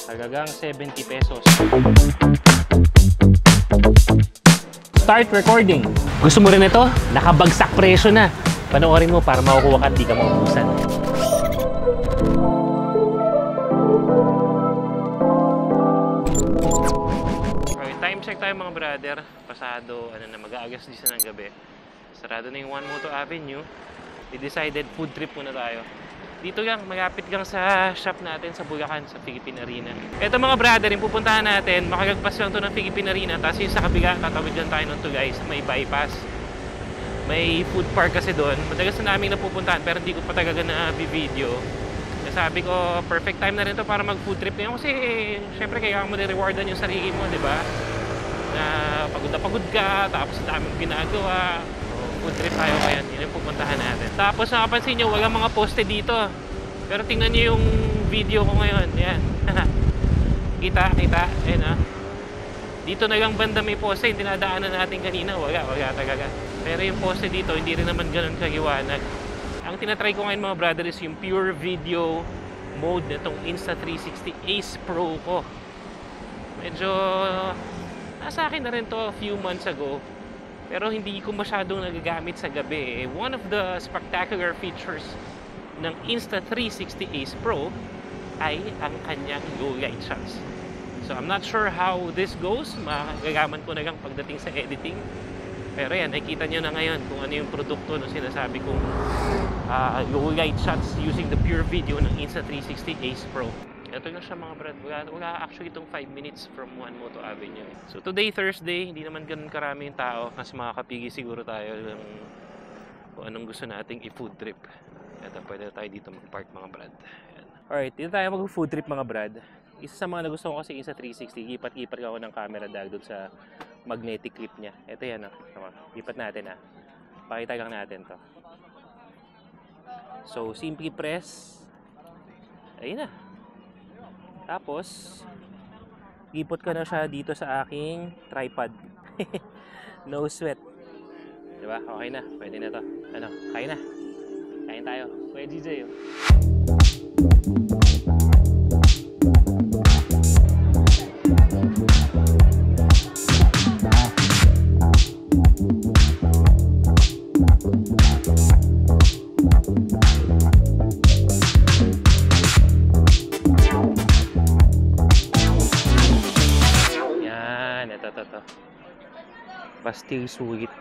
Halagang 70 pesos. Start recording. Gusto mo rin ito? Nakabagsak presyo na. Panoorin mo para makukuha ka at di ka maubusan. Okay, time check tayo mga brother. Pasado, mag-aagas 10 ng gabi. Sarado na yung One Moto Avenue. We decided food trip muna tayo. Dito lang, malapit lang sa shop natin sa Bulacan, sa Philippine Arena. Ito mga brother, yung pupuntahan natin, makagagpas lang to ng Philippine Arena, tapos yung sa kabila, tatawid lang tayo ng tulay sa may bypass. May food park kasi doon. Madalas na namin napupuntahan, pero hindi ko pa talaga na-video. Sabi ko, perfect time na rin to para mag-food trip ngayon. Kasi, syempre, kailangan mo na-rewardan yung sarili mo, di ba? Na pagod na pagod ka, tapos ang daming ginagawa. Food trip tayo ngayon, yun yung pupuntahan natin. Tapos nakapansin nyo, walang mga poste dito. Pero tingnan nyo yung video ko ngayon. Yan. Kita. Ayan ha. Dito na lang banda may poste, yung dinadaanan natin kanina. Wala talaga. Pero yung poste dito, hindi rin naman ganun kaliwanag. Ang tinatry ko ngayon mga brother is yung pure video mode nitong Insta360 Ace Pro ko. Medyo nasa akin na rin to a few months ago. Pero hindi ko masyadong nagagamit sa gabi. One of the spectacular features ng Insta360 Ace Pro ay ang kanyang low light shots. So I'm not sure how this goes. Magagaman ko na lang pagdating sa editing. Pero yan, nakikita nyo na ngayon kung ano yung produkto na sinasabi kong low light shots using the pure video ng Insta360 Ace Pro. Ito lang siya mga brad. Wala actually itong 5 minutes from One Moto Avenue. So today, Thursday, hindi naman ganun karami yung tao. Mas makakapigi siguro tayo ng kung anong gusto nating i-food trip. Ito, pwede tayo dito mag-park mga brad. Ayan. Alright, dito tayo mag-food trip mga brad. Isa sa mga nagustuhan ko kasi sa 360, ipat-ipat ako ng camera dahil doon sa magnetic clip niya. Ito yan, ipat natin Pakita lang natin to. So, simply press. Ayun na. Tapos, ipot ko na siya dito sa aking tripod. No sweat. Diba? Okay na. Pwede na to. Kain na. Kain tayo. Kuya GJ. Pastil sulit.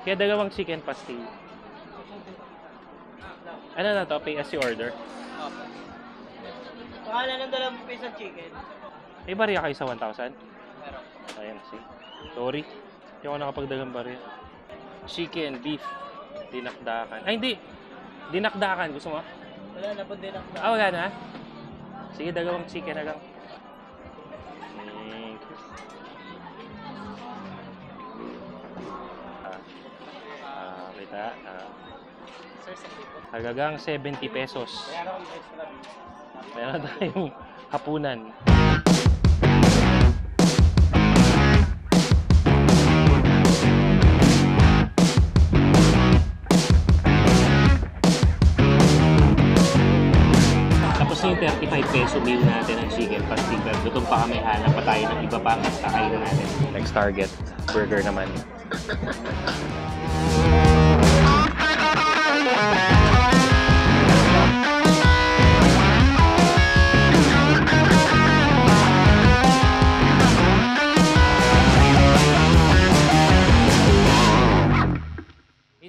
Kaya dalawang chicken pastil. Ano na to? Pay as you order? Opo. Pangalan ng dalawang piece of chicken. May barya kayo sa 1,000? Meron. Ayan, see. Sorry. Hindi ako nakapagdalang barya. Chicken, beef, dinakdakan. Ay, hindi. Dinakdakan. Gusto mo? Wala na po dinakdakan. Wala na? Sige, dalawang chicken na lang. Halagang 70 pesos. Meron tayong hapunan. Tapos yung 35 peso meal natin ng chicken pastil. Gutom pa kami, hanap pa tayo ng iba pa. Mas kakainin natin. Next target, burger naman.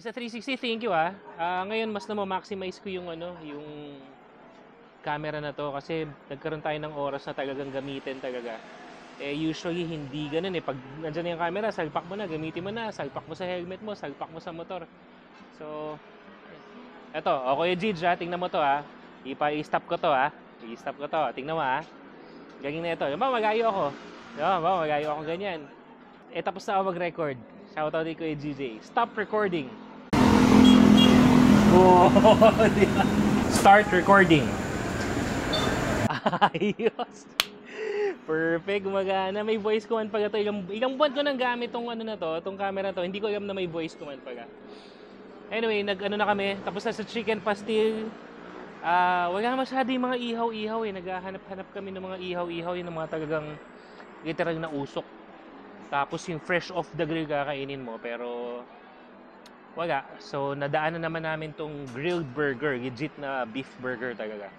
Sa 360, thank you ngayon mas na-maximize ko yung yung camera na to kasi nagkaroon tayo ng oras na talagang gamitin talaga. Usually hindi ganun pag nandiyan yung camera, salpak mo na, gamitin mo na, salpak mo sa helmet mo, salpak mo sa motor. So eto, Kuya Gij tingnan mo to i-stop ko to i-stop ko to, tingnan mo galing na ito. Yung ba magayo ako? Yung ba magayo ako ganyan. Tapos na ako mag-record. Shoutout kay Kuya GJ. Stop recording. Start recording. Ayos. Perfect, gumagana. May voice command pala ito. Ilang buwan ko nang gamit tong tong camera to. Hindi ko alam na may voice command pala. Anyway, na kami. Tapos na sa chicken pastil. Wala masyado yung mga ihaw-ihaw eh. Naghahanap-hanap kami ng mga ihaw-ihaw, yung mga talagang literal na usok. Tapos yung fresh off the grill kakainin mo, pero wala. So nadaanan naman namin tong grilled burger, legit na beef burger talaga.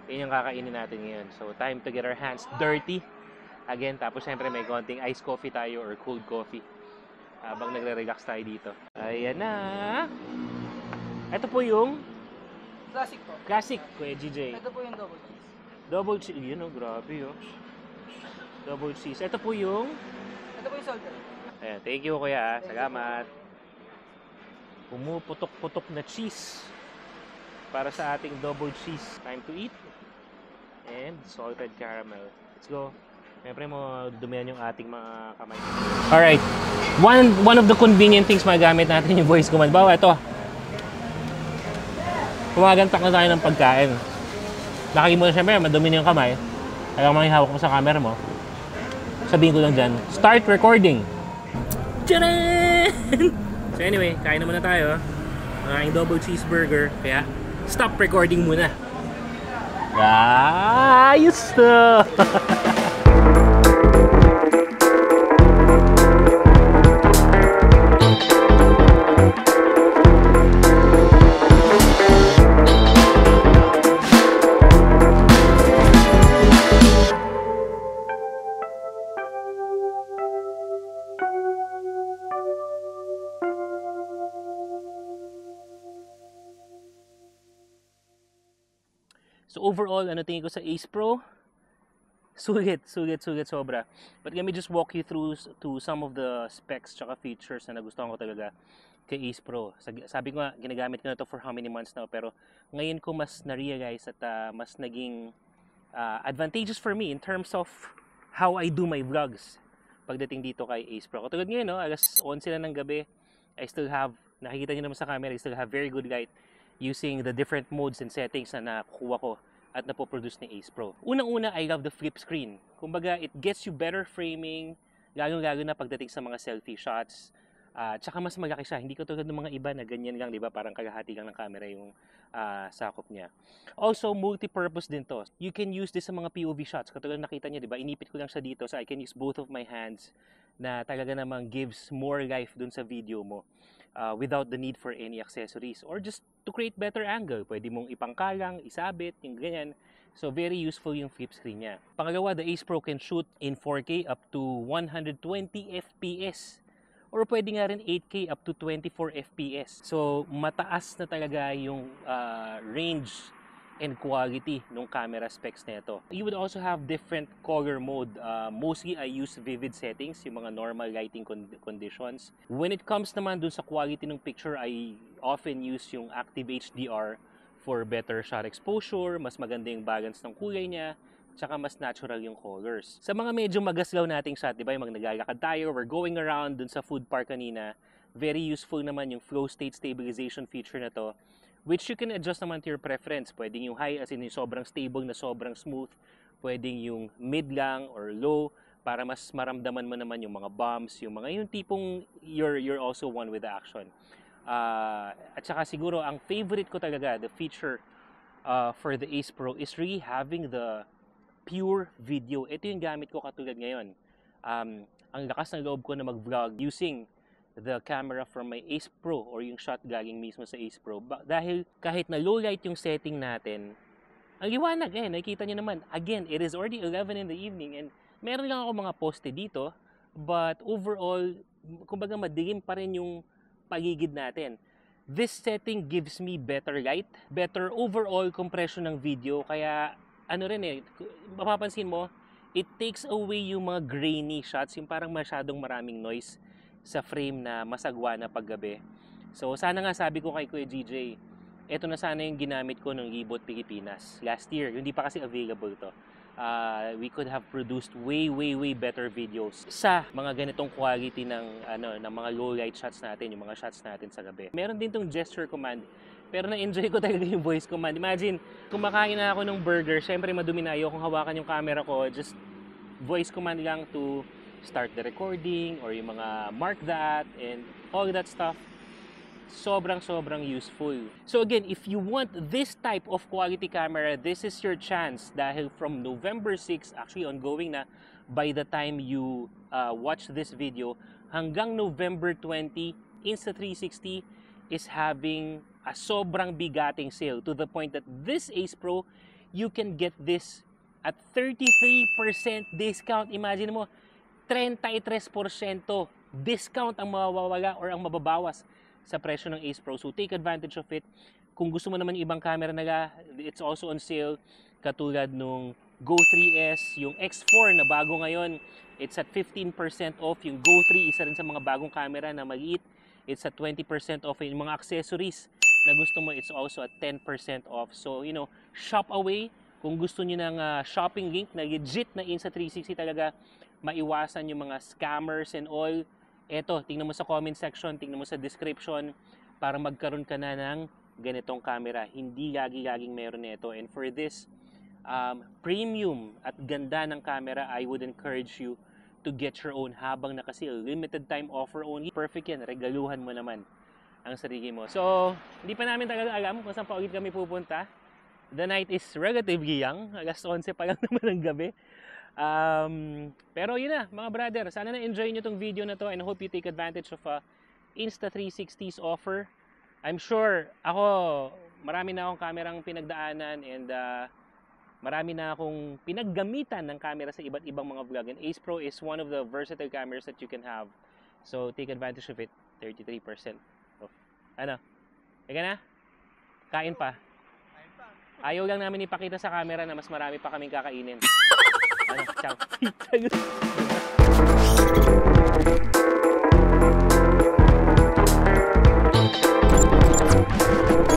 Yun yung kakainin natin ngayon. So time to get our hands dirty. Again, tapos syempre may konting iced coffee tayo or cold coffee habang nagre-relax tayo dito. Ayan na. Ito po yung Classic po. classic, Kuya GJ. Ito po yung double cheese. Double cheese. Yun oh, grabe oh. Double cheese. Ito po yung... Ito po yung salted. Ayan, thank you kuya. Salamat. Pumuputok-putok na cheese para sa ating double cheese. Time to eat. And salted caramel. Let's go. Siyempre mo dumihan yung ating mga kamay. Alright. One of the convenient things magamit natin yung voice command. Bawa ito. Kumagantak na tayo ng pagkain. Nakikita mo na siyempre, madumi na yung kamay. Kaya kung hawak mo sa camera mo, sabihin ko lang dyan, start recording! Tcharan! So anyway, kain na muna tayo. Ang aking double cheeseburger. Kaya, stop recording muna. Ayos to! So overall, ano tingin ko sa Ace Pro? Sulit sobra. But let me just walk you through to some of the specs tsaka features na nagustuhan ko talaga kay Ace Pro. Sabi ko nga, ginagamit ko na to for how many months now, pero ngayon ko mas na-realize at mas naging advantageous for me in terms of how I do my vlogs pagdating dito kay Ace Pro. Katulad ngayon, no, alas 11 na ng gabi, I still have, nakikita nyo naman sa camera, I still have very good light using the different modes and settings na nakuha ko at napoproduce ni Ace Pro. Unang-una, I love the flip screen. Kumbaga, it gets you better framing, lalo-lalo na pagdating sa mga selfie shots. Tsaka mas malaki siya. Hindi ko tulad ng mga iba na ganyan lang, di ba? Parang kalahati lang ng camera yung sakop niya. Also, multi-purpose din to. You can use this sa mga POV shots. Katulad nakita niyo, di ba? Inipit ko lang siya dito so I can use both of my hands na talaga namang gives more life dun sa video mo. Without the need for any accessories or just to create better angle. Pwede mong ipangkalang, isabit, yung ganyan. So, very useful yung flip screen niya. Pangalawa, the Ace Pro can shoot in 4K up to 120 FPS. Or pwede nga rin 8K up to 24 FPS. So, mataas na talaga yung range and quality ng camera specs nito. You would also have different color mode. Mostly I use vivid settings, yung mga normal lighting conditions. When it comes naman dun sa quality ng picture, I often use yung Active HDR for better shot exposure, mas maganda yung balance ng kulay niya, tsaka mas natural yung colors. Sa mga medyo magaslaw nating shot, di ba, yung mga naglalakad tayo, we're going around dun sa food park kanina, very useful naman yung flow state stabilization feature na to, which you can adjust naman to your preference. Pwedeng yung high as in yung sobrang stable na sobrang smooth. Pwedeng yung mid lang or low para mas maramdaman mo naman yung mga bumps, yung mga yung tipong you're also one with the action. At saka siguro ang favorite ko talaga, the feature for the Ace Pro is really having the pure video. Ito yung gamit ko katulad ngayon. Ang lakas ng loob ko na mag-vlog using the camera from my Ace Pro or yung shot galing mismo sa Ace Pro. Dahil kahit na low light yung setting natin, ang liwanag nakikita nyo naman. Again, it is already 11 in the evening and meron lang ako mga poste dito, but overall, kumbaga madilim pa rin yung paligid natin. This setting gives me better light, better overall compression ng video, kaya ano rin mapapansin mo, it takes away yung mga grainy shots, yung parang masyadong maraming noise sa frame na masagwa na paggabi. So sana nga sabi ko kay Kuya GJ, ito na sana yung ginamit ko ng Libot Pilipinas last year. Hindi pa kasi available to. We could have produced way better videos sa mga ganitong quality ng mga low light shots natin, yung mga shots natin sa gabi. Meron din tong gesture command, pero na-enjoy ko talaga yung voice command. Imagine, kumakain na ako ng burger, syempre madumi na, ayokong hawakan yung camera ko, just voice command lang to start the recording or yung mga mark that and all that stuff. sobrang useful. So again, if you want this type of quality camera, this is your chance dahil from November 6, actually ongoing na by the time you watch this video, hanggang November 20, Insta360 is having a sobrang bigating sale to the point that this Ace Pro, you can get this at 33% discount. Imagine mo, 33% discount ang mawawala or ang mababawas sa presyo ng Ace Pro. So take advantage of it. Kung gusto mo naman yung ibang camera nila, it's also on sale. Katulad nung Go 3S, yung X4 na bago ngayon, it's at 15% off. Yung Go 3, isa rin sa mga bagong camera na maliit, it's at 20% off. Yung mga accessories na gusto mo, it's also at 10% off. So, you know, shop away. Kung gusto niyo ng shopping link na legit na Insta360 talaga, maiwasan yung mga scammers and all. Eto, tingnan mo sa comment section, tingnan mo sa description para magkaroon ka na ng ganitong camera. Hindi lagi-laging meron nito. And for this premium at ganda ng camera, I would encourage you to get your own habang nakasale. Limited time offer only. Perfect yan. Regaluhan mo naman ang sarili mo. So, hindi pa namin talaga alam kung saan pa ulit kami pupunta. The night is relatively young. Alas 11 pa lang naman ng gabi. Pero yun na, mga brother. Sana na-enjoy nyo tong video na to and hope you take advantage of Insta360's offer. I'm sure, ako, marami na akong kamerang pinagdaanan and marami na akong pinaggamitan ng camera sa iba't ibang mga vlog. And Ace Pro is one of the versatile cameras that you can have. So, take advantage of it. 33% off. Ano? Ika na? Kain pa. Ayaw lang namin ipakita sa camera na mas marami pa kaming kakainin. Ano? Ciao.